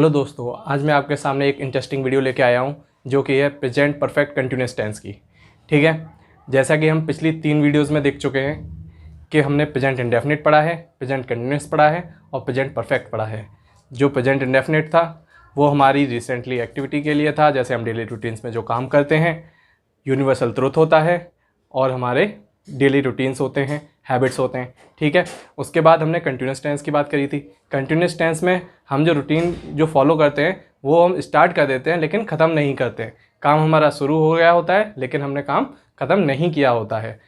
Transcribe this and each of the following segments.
Hello दोस्तों, आज मैं आपके सामने एक इंटरेस्टिंग वीडियो लेके आया हूँ जो कि है प्रेजेंट परफेक्ट कंटिन्यूअस टेंस की। ठीक है, जैसा कि हम पिछली 3 वीडियोस में देख चुके हैं कि हमने प्रेजेंट इंडेफिनिट पढ़ा है, प्रेजेंट कंटिन्यूअस पढ़ा है और प्रेजेंट परफेक्ट पढ़ा है। जो प्रेजेंट इंडेफिनिट था वो हमारी रिसेंटली एक्टिविटी के लिए था, जैसे हम डेली रूटीन्स में जो काम करते हैं, यूनिवर्सल ट्रुथ होता है और हमारे डेली रूटीन्स होते हैं, हैबिट्स होते हैं। ठीक है, उसके बाद हमने कंटिन्यूअस टेंस की बात करी थी। कंटिन्यूअस टेंस में हम जो रूटीन जो फॉलो करते हैं वो हम स्टार्ट कर देते हैं लेकिन ख़त्म नहीं करते हैं। काम हमारा शुरू हो गया होता है लेकिन हमने काम ख़त्म नहीं किया होता है।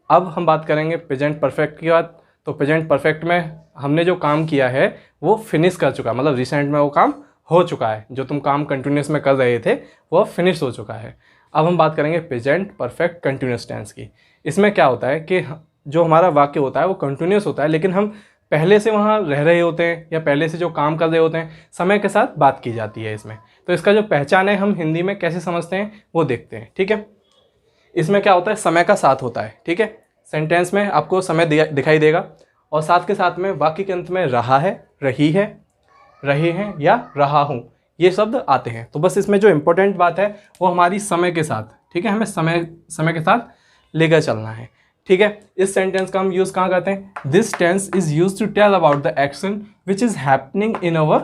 अब हम बात करेंगे प्रेजेंट परफेक्ट की बात। तो प्रेजेंट परफेक्ट में हमने जो काम किया है वो फिनिश कर चुका, मतलब रिसेंट में वो काम हो चुका है। जो तुम काम कंटिन्यूअस में कर रहे थे वो फिनिश हो चुका है। अब हम बात करेंगे प्रेजेंट परफेक्ट कंटिन्यूअस टेंस की। इसमें क्या होता है कि जो हमारा वाक्य होता है वो कंटिन्यूअस होता है लेकिन हम पहले से वहाँ रह रहे होते हैं या पहले से जो काम कर रहे होते हैं, समय के साथ बात की जाती है इसमें। तो इसका जो पहचान है हम हिंदी में कैसे समझते हैं वो देखते हैं। ठीक है, इसमें क्या होता है, समय का साथ होता है। ठीक है, सेंटेंस में आपको समय दिखाई देगा और साथ के साथ में वाक्य के अंत में रहा है, रही है, रहे हैं या रहा हूँ, ये शब्द आते हैं। तो बस इसमें जो इम्पोर्टेंट बात है वो हमारी समय के साथ, ठीक है, हमें समय के साथ लेकर चलना है। ठीक है, इस सेंटेंस का हम यूज़ कहाँ करते हैं? This tense is use to tell about the action which is happening in our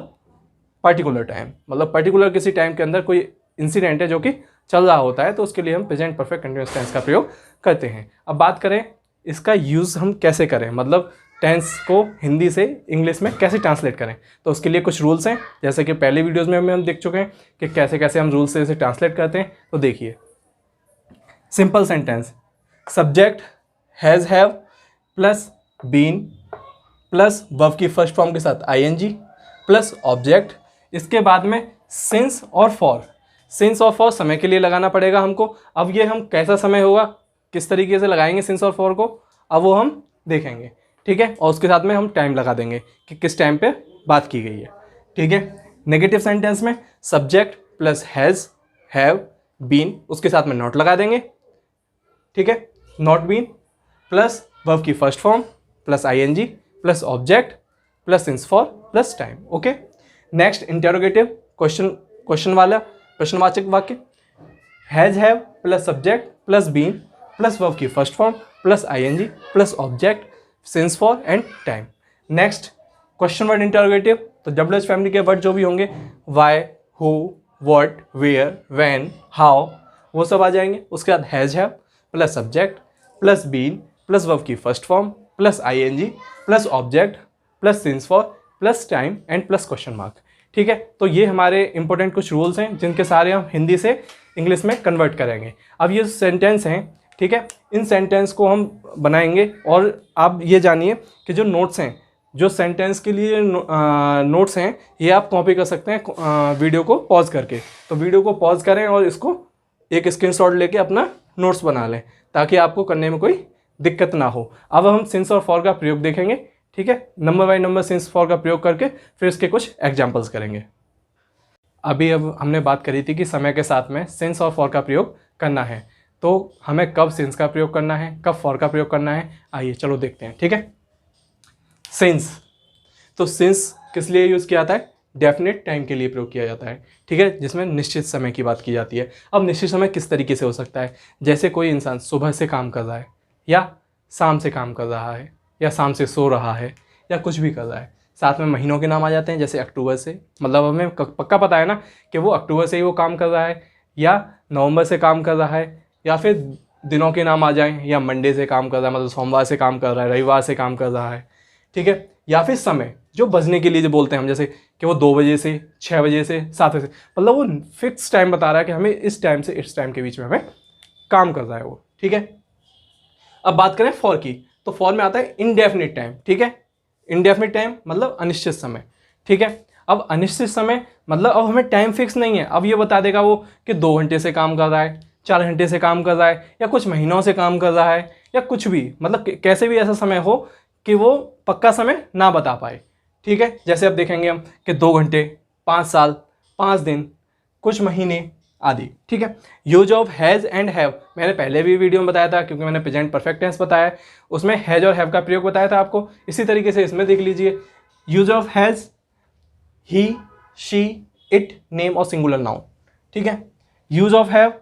particular time. मतलब पर्टिकुलर किसी टाइम के अंदर कोई इंसिडेंट है जो कि चल रहा होता है, तो उसके लिए हम प्रेजेंट परफेक्ट कंटिन्यूअस टेंस का प्रयोग करते हैं। अब बात करें इसका यूज़ हम कैसे करें, मतलब टेंस को हिंदी से इंग्लिश में कैसे ट्रांसलेट करें। तो उसके लिए कुछ रूल्स हैं, जैसे कि पहले वीडियोज़ में हम देख चुके हैं कि कैसे कैसे हम रूल्स से इसे ट्रांसलेट करते हैं। तो देखिए, simple sentence, subject has have plus been plus verb की फर्स्ट फॉर्म के साथ आईएनजी प्लस ऑब्जेक्ट, इसके बाद में सिंस और फॉर। सिंस और फॉर समय के लिए लगाना पड़ेगा हमको। अब ये हम कैसा समय होगा, किस तरीके से लगाएंगे सिंस और फॉर को, अब वो हम देखेंगे। ठीक है, और उसके साथ में हम टाइम लगा देंगे कि किस टाइम पे बात की गई है। ठीक है, नेगेटिव सेंटेंस में subject plus has have been, उसके साथ में नॉट लगा देंगे। ठीक है, नॉट बीन प्लस वर्ब की first form plus ING plus object plus since for plus time. Okay, next interrogative question वाला प्रश्नवाचक वाक्य, has have plus subject plus been plus verb की first form plus ING plus object since for and time. Next question word interrogative, तो WH family के word जो भी होंगे, why, who, what, where, when, how, वो सब आ जाएंगे। उसके बाद has have plus subject plus been plus verb की first form plus ING plus object plus since for plus time and plus question mark. ठीक है, तो ये हमारे इंपॉर्टेंट कुछ रूल्स हैं जिनके सारे हम हिंदी से इंग्लिश में कन्वर्ट करेंगे। अब ये सेंटेंस हैं, ठीक है, इन सेंटेंस को हम बनाएंगे। और आप ये जानिए कि जो नोट्स हैं, जो सेंटेंस के लिए नोट्स हैं, ये आप कॉपी कर सकते हैं वीडियो को पॉज करके। तो वीडियो को पॉज करें और इसको एक स्क्रीनशॉट लेके अपना नोट्स बना लें ताकि आपको करने में कोई दिक्कत ना हो। अब हम सिंस और फॉर का प्रयोग देखेंगे। ठीक है, number by number since for का प्रयोग करके फिर इसके कुछ एग्जाम्पल्स करेंगे। अब हमने बात करी थी कि समय के साथ में सिंस और फॉर का प्रयोग करना है, तो हमें कब सिंस का प्रयोग करना है, कब फॉर का प्रयोग करना है, आइए चलो देखते हैं। ठीक है, सिंस, तो सिंस किस लिए यूज़ किया जाता है? डेफिनेट टाइम के लिए प्रयोग किया जाता है। ठीक है, जिसमें निश्चित समय की बात की जाती है। अब निश्चित समय किस तरीके से हो सकता है? जैसे कोई इंसान सुबह से काम कर रहा है या शाम से काम कर रहा है या शाम से सो रहा है या कुछ भी कर रहा है। साथ में महीनों के नाम आ जाते हैं, जैसे अक्टूबर से, मतलब हमें पक्का पता है ना कि वो अक्टूबर से ही वो काम कर रहा है, या नवंबर से काम कर रहा है, या फिर दिनों के नाम आ जाएं, या मंडे से काम कर रहा है, मतलब सोमवार से काम कर रहा है, रविवार से काम कर रहा है। ठीक है, या फिर समय जो बजने के लिए जो बोलते हैं हम, जैसे कि वो 2 बजे से 6 बजे से 7 बजे से, मतलब वो फिक्स टाइम बता रहा है कि हमें इस टाइम से इस टाइम के बीच में हमें काम कर रहा है वो। ठीक है, अब बात करें फॉर की, तो फॉर में आता है इनडेफिनिट टाइम। ठीक है, इनडेफिनिट टाइम मतलब अनिश्चित समय। ठीक है, अब अनिश्चित समय मतलब अब हमें टाइम फिक्स नहीं है। अब ये बता देगा वो कि 2 घंटे से काम कर रहा है, 4 घंटे से काम कर रहा है, या कुछ महीनों से काम कर रहा है, या कुछ भी, मतलब कैसे भी ऐसा समय हो कि वो पक्का समय ना बता पाए। ठीक है, जैसे अब देखेंगे हम कि 2 घंटे, 5 साल, 5 दिन, कुछ महीने आदि। ठीक है, use of has and have मैंने पहले भी वीडियो में बताया था, क्योंकि मैंने प्रेजेंट परफेक्ट टेंस बताया है, उसमें हैज़ और हैव का प्रयोग बताया था आपको। इसी तरीके से इसमें देख लीजिए, use of has, he, she, it, name और सिंगुलर नाउन। ठीक है। Use of have,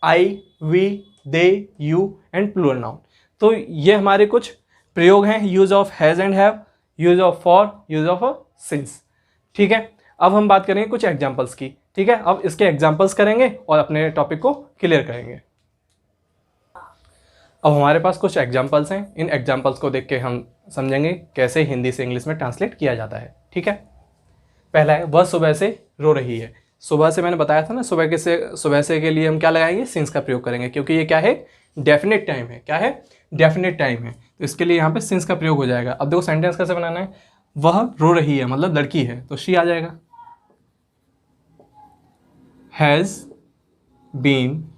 I, we, they, you and plural noun. तो ये हमारे कुछ प्रयोग हैं, use of has and have, use of for, use of since. ठीक है। अब हम बात करेंगे कुछ एग्जाम्पल्स की। ठीक है। अब इसके एग्जाम्पल्स करेंगे और अपने टॉपिक को क्लियर करेंगे। अब हमारे पास कुछ एग्जाम्पल्स हैं, इन एग्जाम्पल्स को देख के हम समझेंगे कैसे हिंदी से इंग्लिश में ट्रांसलेट किया जाता है। ठीक है। पहला है, वह सुबह से रो रही है। सुबह से मैंने बताया था ना, सुबह से के लिए हम क्या लगाएंगे, सिंस का प्रयोग करेंगे, क्योंकि ये क्या है, डेफिनेट टाइम है। क्या है, डेफिनेट टाइम है, तो इसके लिए यहाँ पे सिंस का प्रयोग हो जाएगा। अब देखो सेंटेंस कैसे बनाना है, वह रो रही है मतलब लड़की है, तो शी आ जाएगा। हैज़ बीन,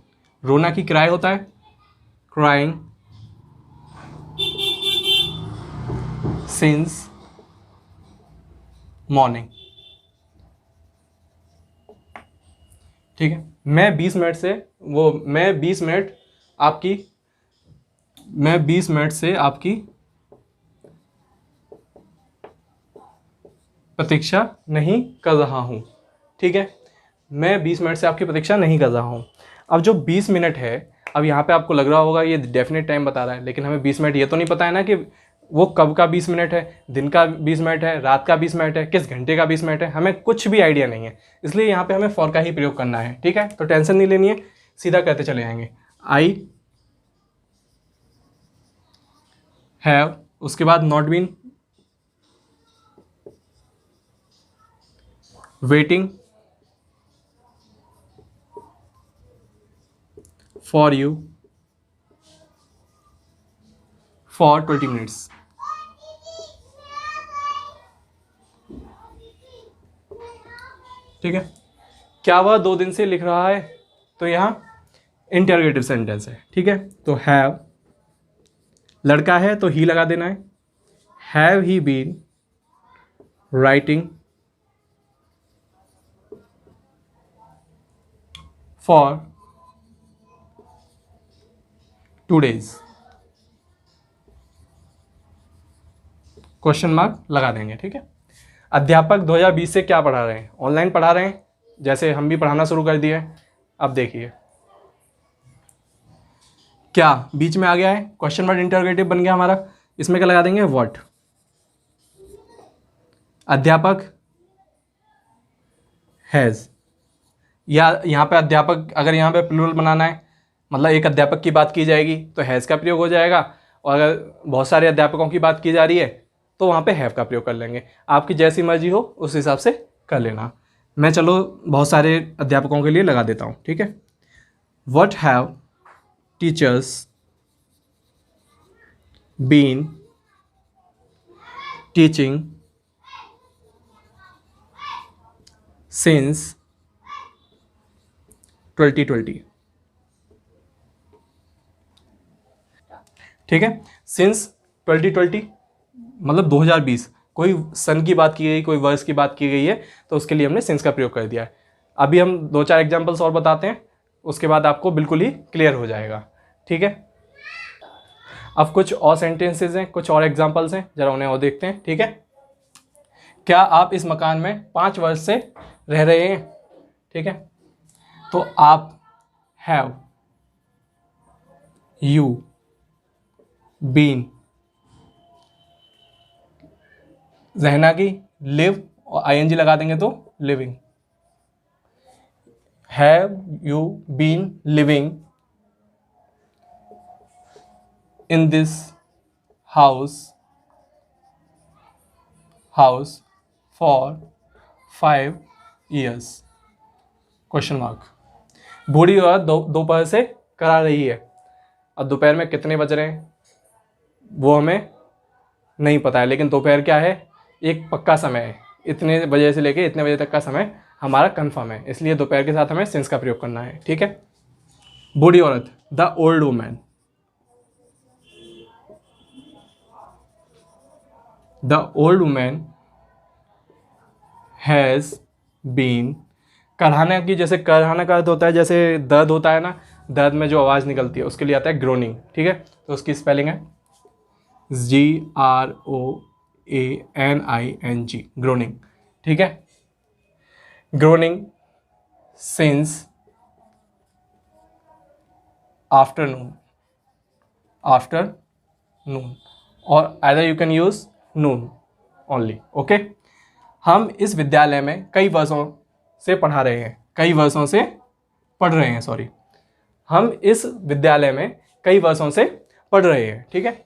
रोना की क्राई होता है, क्राइंग, सिंस मॉर्निंग। ठीक है। मैं 20 मिनट से आपकी प्रतीक्षा नहीं कर रहा हूँ। ठीक है। मैं 20 मिनट से आपकी प्रतीक्षा नहीं कर रहा हूँ। अब जो 20 मिनट है, अब यहाँ पे आपको लग रहा होगा ये डेफिनेट टाइम बता रहा है, लेकिन हमें 20 मिनट ये तो नहीं पता है ना कि वो कब का 20 मिनट है, दिन का 20 मिनट है, रात का 20 मिनट है, किस घंटे का 20 मिनट है, हमें कुछ भी आइडिया नहीं है। इसलिए यहाँ पे हमें फॉर का ही प्रयोग करना है। ठीक है। तो टेंशन नहीं लेनी है, सीधा कहते चले जाएंगे। आई हैव, उसके बाद not been, waiting for you for 20 minutes. ठीक है। क्या वह 2 दिन से लिख रहा है, तो यहाँ इंटरोगेटिव सेंटेंस है। ठीक है। तो हैव, लड़का है तो ही लगा देना है। Have he been writing for 2 days, question mark लगा देंगे। ठीक है। अध्यापक 2020 से क्या पढ़ा रहे हैं, ऑनलाइन पढ़ा रहे हैं, जैसे हम भी पढ़ाना शुरू कर दिए। अब देखिए क्या बीच में आ गया है, क्वेश्चन वर्ड इंटरोगेटिव बन गया हमारा। इसमें क्या लगा देंगे, व्हाट। अध्यापक हैज़, या यहाँ पे अध्यापक, अगर यहाँ पे प्लूरल बनाना है, मतलब एक अध्यापक की बात की जाएगी तो हैज़ का प्रयोग हो जाएगा, और अगर बहुत सारे अध्यापकों की बात की जा रही है तो वहाँ पे हैव का प्रयोग कर लेंगे। आपकी जैसी मर्जी हो उस हिसाब से कर लेना। मैं चलो बहुत सारे अध्यापकों के लिए लगा देता हूँ। ठीक है। What have teachers been teaching since 2020। ठीक है। सिंस 2020 मतलब 2020, कोई सन की बात की गई, कोई वर्ष की बात की गई है, तो उसके लिए हमने सिंस का प्रयोग कर दिया है। अभी हम 2-4 एग्जांपल्स और बताते हैं, उसके बाद आपको बिल्कुल ही क्लियर हो जाएगा। ठीक है। अब कुछ और सेंटेंसेज हैं, कुछ और एग्जांपल्स हैं, जरा उन्हें और देखते हैं। ठीक है। क्या आप इस मकान में 5 वर्ष से रह रहे हैं। ठीक है। तो आप हैव, यू, बीन, रहना की लिव और आईएनजी लगा देंगे तो living. Have you been living in this house for 5 years, question mark. बूढ़ी औरत दोपहर से करा रही है। अब दोपहर में कितने बज रहे हैं वो हमें नहीं पता है, लेकिन दोपहर क्या है, एक पक्का समय है, इतने बजे से लेके इतने बजे तक का समय हमारा कंफर्म है, इसलिए दोपहर के साथ हमें सिंस का प्रयोग करना है। ठीक है। बूढ़ी औरत, the old woman, the old woman has been, कराहना की, जैसे कराहना का अर्थ होता है जैसे दर्द होता है ना, दर्द में जो आवाज़ निकलती है उसके लिए आता है ग्रोनिंग। ठीक है। तो उसकी स्पेलिंग है GROANING, ग्रोनिंग। ठीक है। ग्रोनिंग सिंस आफ्टरनून, आफ्टरनून, और either you can use Noon only. Okay, हम इस विद्यालय में कई वर्षों से पढ़ा रहे हैं, कई वर्षों से पढ़ रहे हैं, सॉरी, हम इस विद्यालय में कई वर्षों से पढ़ रहे हैं। ठीक है,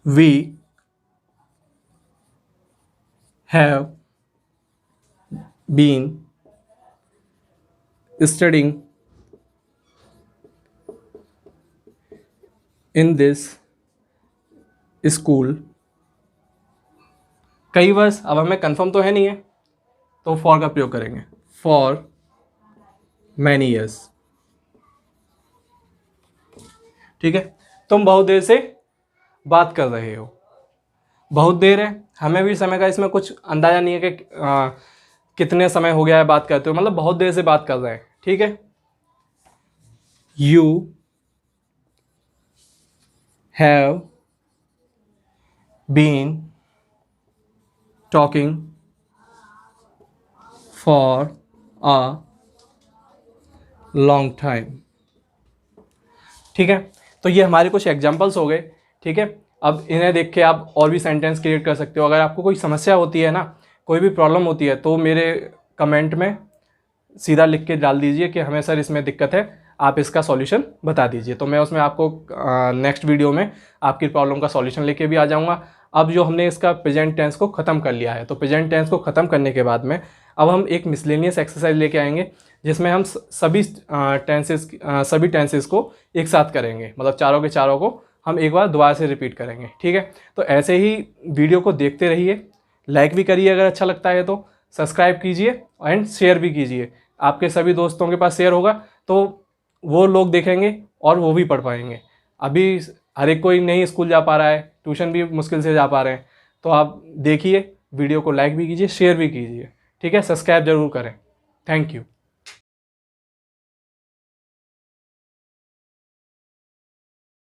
we have been studying in this school, कई वर्ष, अब हमें कंफर्म तो है नहीं है तो फॉर का प्रयोग करेंगे, फॉर मैनी ईयर्स। ठीक है, तुम बहुत देर से बात कर रहे हो, बहुत देर है, हमें भी समय का इसमें कुछ अंदाजा नहीं है कि कितने समय हो गया है बात करते हो, मतलब बहुत देर से बात कर रहे हैं। ठीक है, you have been talking for a long time. ठीक है, तो ये हमारे कुछ एग्जाम्पल्स हो गए। ठीक है, अब इन्हें देख के आप और भी सेंटेंस क्रिएट कर सकते हो। अगर आपको कोई समस्या होती है ना, कोई भी प्रॉब्लम होती है, तो मेरे कमेंट में सीधा लिख के डाल दीजिए कि हमें सर इसमें दिक्कत है, आप इसका सॉल्यूशन बता दीजिए, तो मैं उसमें आपको नेक्स्ट वीडियो में आपकी प्रॉब्लम का सॉल्यूशन लेके भी आ जाऊँगा। अब जो हमने इसका प्रेजेंट टेंस को ख़त्म कर लिया है, तो प्रेजेंट टेंस को ख़त्म करने के बाद में अब हम एक मिसलेनियस एक्सरसाइज लेके आएंगे, जिसमें हम सभी टेंसेस को एक साथ करेंगे, मतलब चारों के चारों को हम एक बार दोबारा से रिपीट करेंगे। ठीक है, तो ऐसे ही वीडियो को देखते रहिए, लाइक भी करिए अगर अच्छा लगता है तो, सब्सक्राइब कीजिए एंड शेयर भी कीजिए। आपके सभी दोस्तों के पास शेयर होगा तो वो लोग देखेंगे और वो भी पढ़ पाएंगे। अभी हर एक कोई नहीं स्कूल जा पा रहा है, ट्यूशन भी मुश्किल से जा पा रहे हैं, तो आप देखिए, वीडियो को लाइक भी कीजिए, शेयर भी कीजिए। ठीक है, सब्सक्राइब जरूर करें। Thank you.